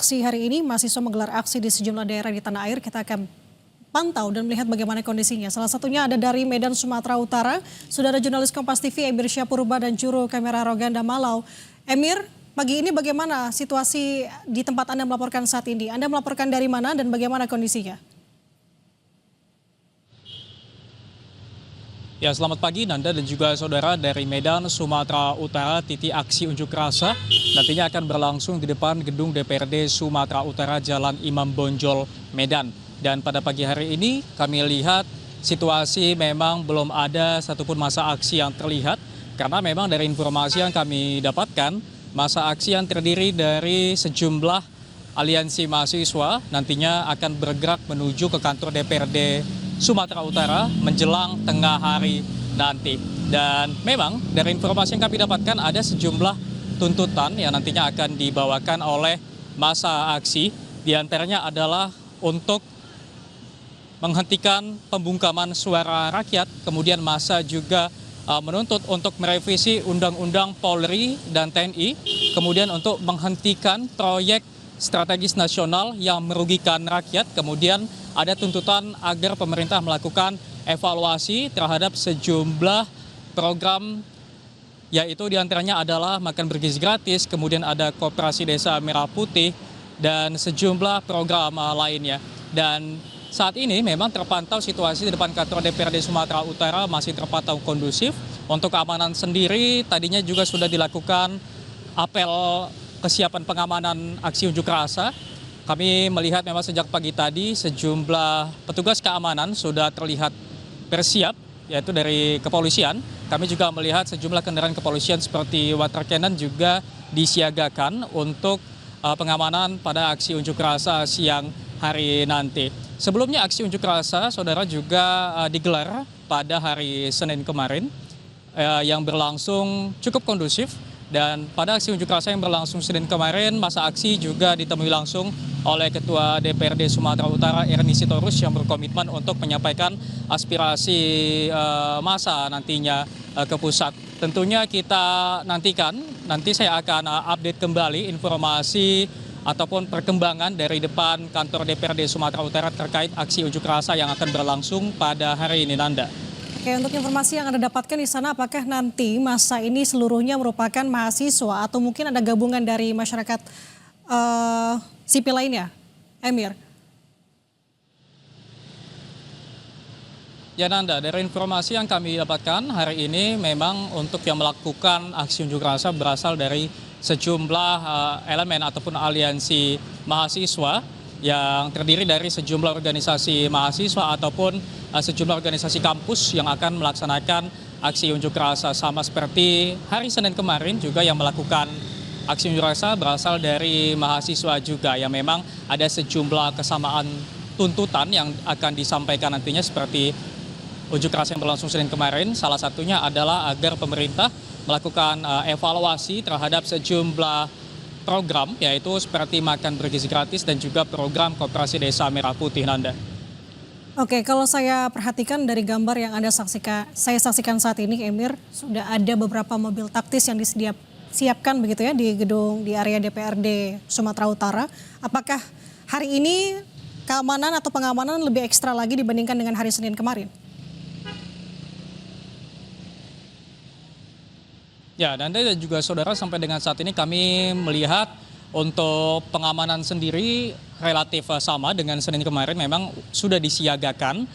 aksi hari ini, mahasiswa menggelar aksi di sejumlah daerah di tanah air. Kita akan pantau dan melihat bagaimana kondisinya. Salah satunya ada dari Medan, Sumatera Utara. Sudah ada jurnalis Kompas TV Emir Syahpurba dan juru kamera Roganda Malau. Emir, pagi ini bagaimana situasi di tempat Anda melaporkan saat ini? Anda melaporkan dari mana dan bagaimana kondisinya? Ya, selamat pagi Nanda dan juga saudara. Dari Medan, Sumatera Utara, titik aksi unjuk rasa nantinya akan berlangsung di depan gedung DPRD Sumatera Utara Jalan Imam Bonjol, Medan. Dan pada pagi hari ini kami lihat situasi memang belum ada satupun masa aksi yang terlihat. Karena memang dari informasi yang kami dapatkan, masa aksi yang terdiri dari sejumlah aliansi mahasiswa nantinya akan bergerak menuju ke kantor DPRD Sumatera Utara menjelang tengah hari nanti. Dan memang dari informasi yang kami dapatkan ada sejumlah tuntutan yang nantinya akan dibawakan oleh masa aksi. Di antaranya adalah untuk menghentikan pembungkaman suara rakyat, kemudian masa juga menuntut untuk merevisi Undang-Undang Polri dan TNI, kemudian untuk menghentikan proyek strategis nasional yang merugikan rakyat, kemudian ada tuntutan agar pemerintah melakukan evaluasi terhadap sejumlah program, yaitu diantaranya adalah makan bergizi gratis, kemudian ada Koperasi Desa Merah Putih, dan sejumlah program lainnya. Dan saat ini memang terpantau situasi di depan kantor DPRD Sumatera Utara masih terpantau kondusif. Untuk keamanan sendiri tadinya juga sudah dilakukan apel kesiapan pengamanan aksi unjuk rasa. Kami melihat memang sejak pagi tadi sejumlah petugas keamanan sudah terlihat bersiap, yaitu dari kepolisian. Kami juga melihat sejumlah kendaraan kepolisian seperti water cannon juga disiagakan untuk pengamanan pada aksi unjuk rasa siang hari nanti. Sebelumnya aksi unjuk rasa, saudara, juga digelar pada hari Senin kemarin yang berlangsung cukup kondusif. Dan pada aksi unjuk rasa yang berlangsung Senin kemarin, masa aksi juga ditemui langsung oleh Ketua DPRD Sumatera Utara Ernie Sitorus yang berkomitmen untuk menyampaikan aspirasi masa nantinya ke pusat. Tentunya kita nantikan, nanti saya akan update kembali informasi ataupun perkembangan dari depan kantor DPRD Sumatera Utara terkait aksi unjuk rasa yang akan berlangsung pada hari ini, Nanda. Oke, untuk informasi yang Anda dapatkan di sana, apakah nanti masa ini seluruhnya merupakan mahasiswa atau mungkin ada gabungan dari masyarakat sipil lainnya, Emir? Ya Nanda, dari informasi yang kami dapatkan hari ini memang untuk yang melakukan aksi unjuk rasa berasal dari sejumlah elemen ataupun aliansi mahasiswa yang terdiri dari sejumlah organisasi mahasiswa ataupun sejumlah organisasi kampus yang akan melaksanakan aksi unjuk rasa, sama seperti hari Senin kemarin juga yang melakukan aksi unjuk rasa berasal dari mahasiswa juga, yang memang ada sejumlah kesamaan tuntutan yang akan disampaikan nantinya seperti unjuk rasa yang berlangsung Senin kemarin. Salah satunya adalah agar pemerintah melakukan evaluasi terhadap sejumlah program, yaitu seperti makan bergizi gratis dan juga program Koperasi Desa Merah Putih, Nanda. Oke, kalau saya perhatikan dari gambar yang saya saksikan saat ini, Emir, sudah ada beberapa mobil taktis yang disiapkan begitu ya di gedung di area DPRD Sumatera Utara. Apakah hari ini keamanan atau pengamanan lebih ekstra lagi dibandingkan dengan hari Senin kemarin? Ya, dan juga saudara, sampai dengan saat ini kami melihat untuk pengamanan sendiri relatif sama dengan Senin kemarin. Memang sudah disiagakan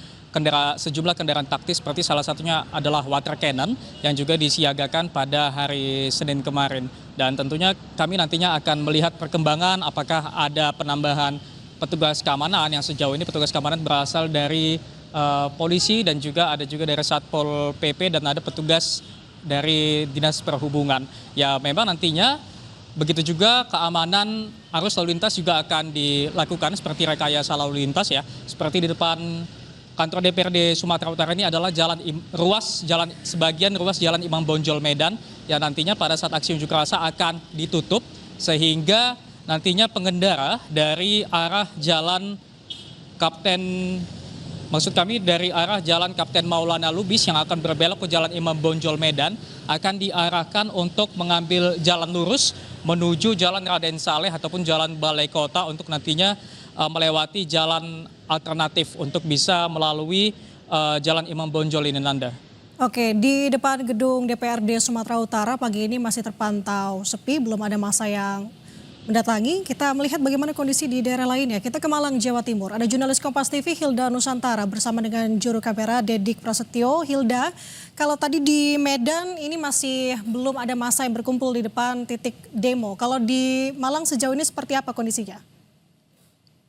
sejumlah kendaraan taktis, seperti salah satunya adalah water cannon yang juga disiagakan pada hari Senin kemarin. Dan tentunya kami nantinya akan melihat perkembangan apakah ada penambahan petugas keamanan, yang sejauh ini petugas keamanan berasal dari polisi dan juga ada juga dari Satpol PP dan ada petugas dari Dinas Perhubungan. Ya, memang nantinya begitu juga keamanan arus lalu lintas juga akan dilakukan seperti rekayasa lalu lintas ya. Seperti di depan kantor DPRD Sumatera Utara ini adalah sebagian ruas jalan Imam Bonjol Medan yang nantinya pada saat aksi unjuk rasa akan ditutup, sehingga nantinya pengendara dari arah jalan dari arah Jalan Kapten Maulana Lubis yang akan berbelok ke Jalan Imam Bonjol Medan akan diarahkan untuk mengambil jalan lurus menuju Jalan Raden Saleh ataupun Jalan Balai Kota untuk nantinya melewati jalan alternatif untuk bisa melalui Jalan Imam Bonjol ini, Nanda. Oke, di depan gedung DPRD Sumatera Utara pagi ini masih terpantau sepi, belum ada massa yang mendatangi. Kita melihat bagaimana kondisi di daerah lainnya. Kita ke Malang, Jawa Timur. Ada jurnalis Kompas TV Hilda Nusantara bersama dengan juru kamera Dedik Prasetyo. Hilda, kalau tadi di Medan ini masih belum ada massa yang berkumpul di depan titik demo. Kalau di Malang sejauh ini seperti apa kondisinya?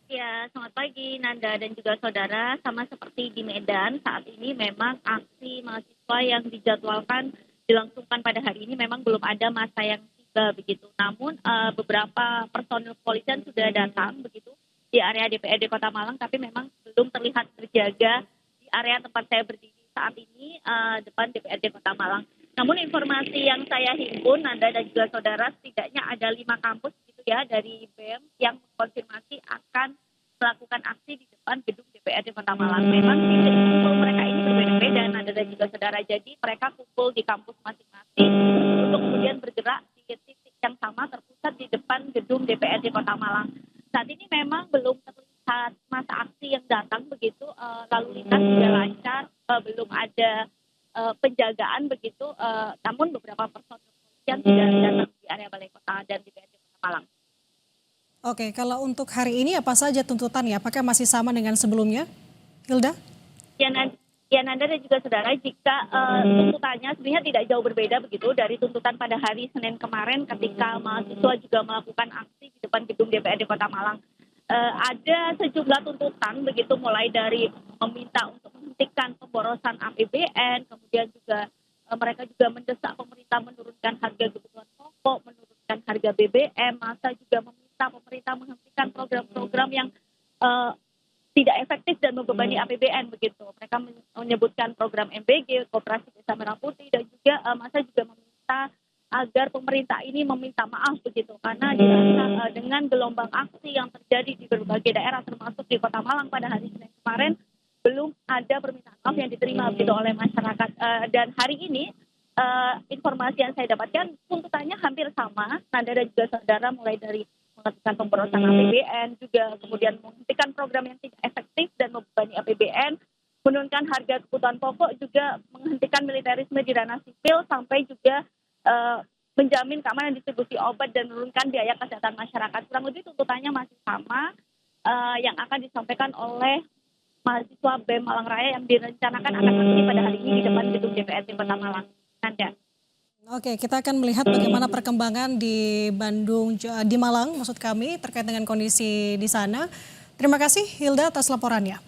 Ya, selamat pagi Nanda dan juga saudara. Sama seperti di Medan, saat ini memang aksi mahasiswa yang dijadwalkan dilangsungkan pada hari ini memang belum ada massa yang tiba begitu. Namun beberapa personil kepolisian sudah datang begitu di area DPRD Kota Malang, tapi memang belum terlihat berjaga di area tempat saya berdiri saat ini depan DPRD Kota Malang. Namun informasi yang saya himpun, Nanda dan juga saudara, setidaknya ada 5 kampus gitu ya dari BEM yang mengkonfirmasi akan melakukan aksi di depan gedung DPRD Kota Malang. Memang titik kumpul mereka ini berbeda-beda, Nanda dan juga saudara. Jadi mereka kumpul di kampus masing-masing untuk kemudian bergerak di titik yang sama terpusat di depan gedung DPRD Kota Malang. Saat ini memang belum terlihat masa aksi yang datang begitu, lalu lintas sudah lancar, belum ada penjagaan begitu, namun beberapa personil kepolisian sudah datang di area Balai Kota dan DPRD Kota Malang. Oke, kalau untuk hari ini apa saja tuntutannya? Apakah masih sama dengan sebelumnya, Hilda? Ya, Nanda dan juga saudara, jika tuntutannya sebenarnya tidak jauh berbeda begitu dari tuntutan pada hari Senin kemarin ketika mahasiswa juga melakukan aksi di depan gedung DPRD Kota Malang. Ada sejumlah tuntutan begitu, mulai dari meminta untuk menghentikan pemborosan APBN, kemudian juga mereka juga mendesak pemerintah menurunkan harga kebutuhan pokok, menurunkan harga BBM, masa juga meminta pemerintah menghentikan program-program yang tidak efektif dan membebani APBN begitu. Mereka menyebutkan program MBG, Koperasi Desa Merah Putih, dan juga masa juga meminta agar pemerintah ini meminta maaf begitu, karena dirasa dengan gelombang aksi yang terjadi di berbagai daerah termasuk di Kota Malang pada hari Senin kemarin belum ada permintaan maaf yang diterima begitu oleh masyarakat. Dan hari ini informasi yang saya dapatkan tuntutannya hampir sama, Nanda dan juga saudara, mulai dari menghentikan pemborosan APBN, juga kemudian menghentikan program yang tidak efektif dan membebani APBN, menurunkan harga kebutuhan pokok, juga menghentikan militerisme di ranah sipil, sampai juga menjamin keamanan distribusi obat dan menurunkan biaya kesehatan masyarakat. Kurang lebih tuntutannya masih sama yang akan disampaikan oleh mahasiswa BEM Malang Raya yang direncanakan akan aksi pada hari ini di depan gedung DPRD Kota Malang. Nanda. Oke, kita akan melihat bagaimana perkembangan di Bandung, di Malang maksud kami, terkait dengan kondisi di sana. Terima kasih Hilda atas laporannya.